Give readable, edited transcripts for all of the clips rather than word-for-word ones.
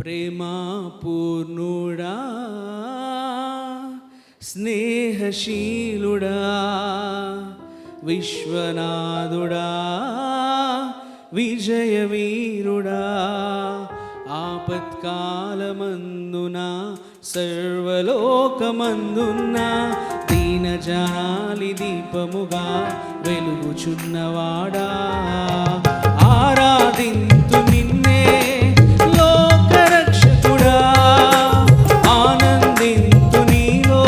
ప్రేమా పూర్ణుడా, స్నేహశీలుడా, విశ్వనాథుడా, విజయవీరుడా, ఆపత్కాలమందున సర్వలోకమందున్న దీనజనాలి దీపముగా వెలుగుచున్నవాడా, ఆరాధింతు నిన్నే లోకరక్షకుడా, ఆనందింతు నీలో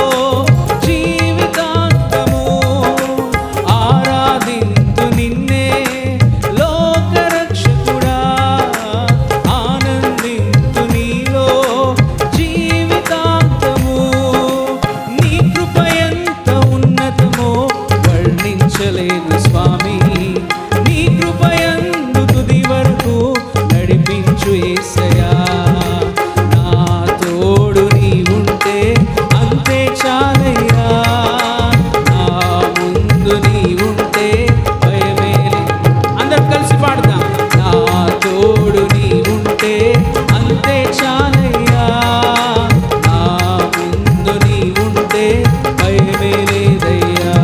జీవితాంతము, ఆరాధింతు నిన్నే లోకరక్షకుడా, ఆనందింతు నీలో జీవితాంతము. నీ కృప ఎంత ఉన్నతమో వర్ణించలేదు స్వామి, నీ కృపయందు తుది వరకు నడిపించు యేసయ్యా. నా తోడు నీవుంటే అంతే చాలయ్యా, నా ముందు నీవుంటే భయమే లేదు. అందరూ కలిసి పాడదాం. నా తోడు నీవుంటే అంతే చాలయ్యా, నా ముందు నీవుంటే భయమే లేదయ్యా.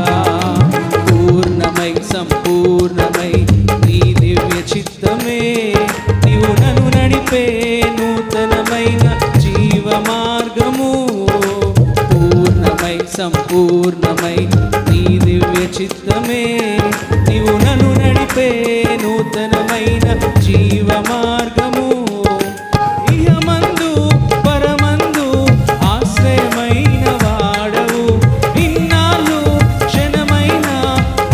పూర్ణమై సంపూర్ణమై నీ దివ్య చిత్తమే, నీవు నన్ను నడిపే నూతనమైన జీవ మార్గము. పూర్ణమై సంపూర్ణమై నీ దివ్య చిత్తమే, నీవు నన్ను నడిపే నూతనమైన జీవ మార్గము. ఇహమందు పరమందు ఆశ్రయమైన వాడవు, ఇన్నాళ్ళు క్షణమైన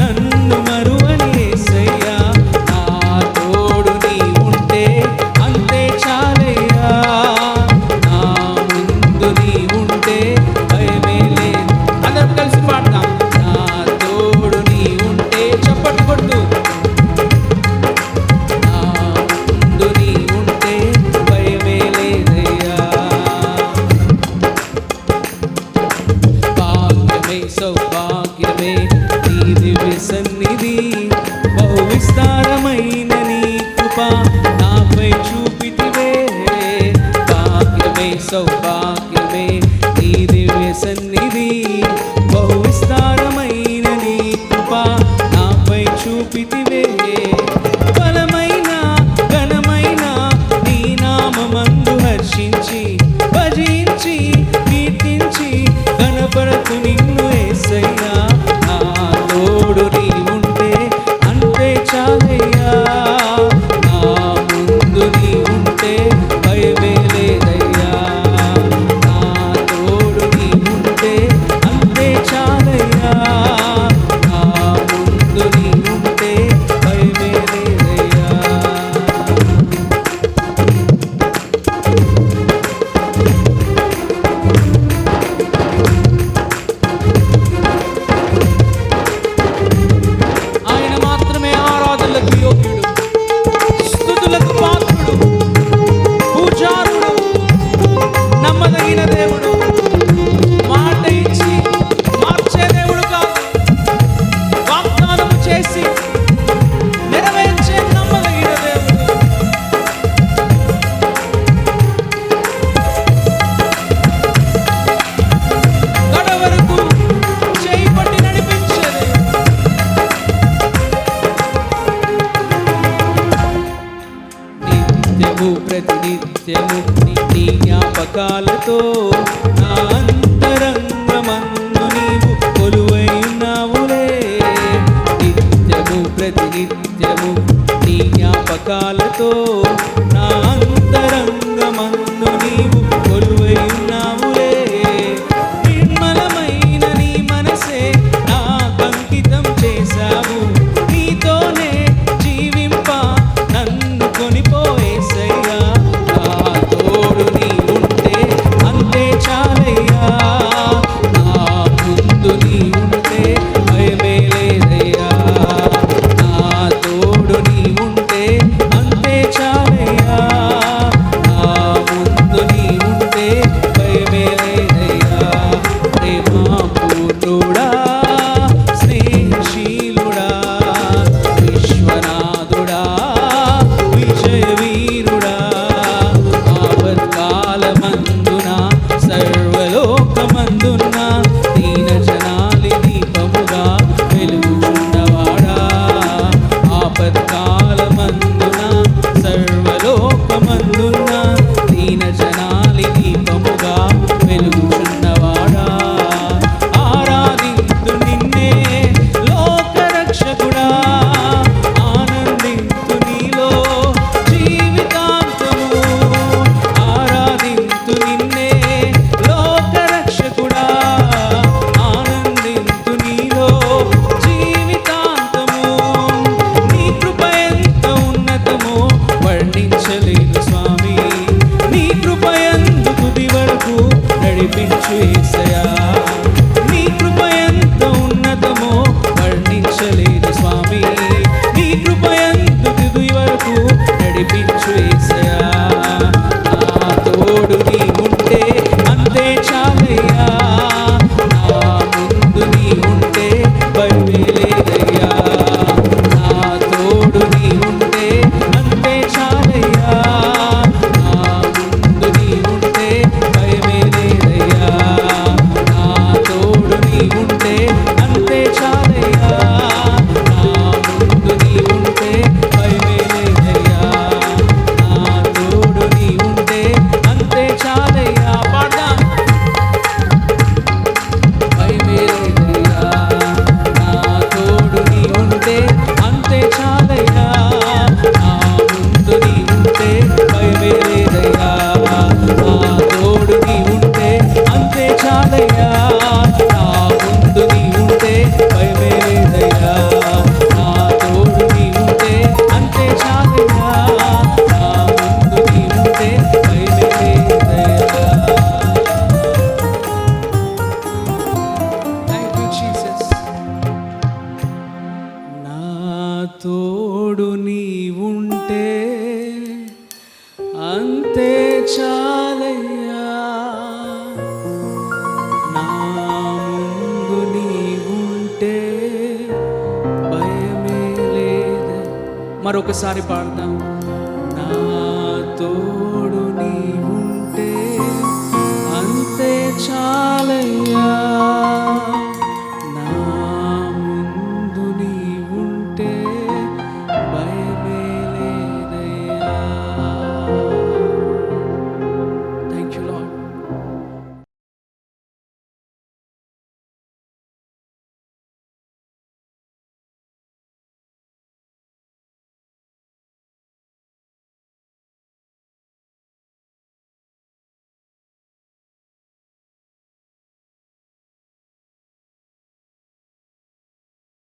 నన్ను మరువని యేసయ్యా. నా తోడు నీవుంటే అంతే చాలయ్యా, నా ముందు నీవుంటే భయమే లేదు. అందరం కలిసి పాడతాం. నా తోడు నీవుంటే చప్పట్లు కొడుతూ, నా ముందు నీవుంటే భయమే లేదయ్యా. భాగ్యమే సౌభాగ్యమే నీ దివ్య సన్నిధి, బహు విస్తారమైన నీ కృప నాపై చూపితివే. భాగ్యమే సౌభాగ్యమే నీ దివ్య సన్నిధి, బహు విస్తారమైన నీ కృప నాపై చూపితివే. బలమైన ఘనమైన నీ నామమందు హర్షించి భజించి కీర్తించి గణపరతు నిన్ను యేసయ్యా. నా తోడు నీవుంటే అంతే చాలయ్యా, నా ముందు నీవుంటే భయమే లేదయ్యా. నా తోడు నీవుంటే అంతే చాలయ్యా, మరొకసారి పాడదాం.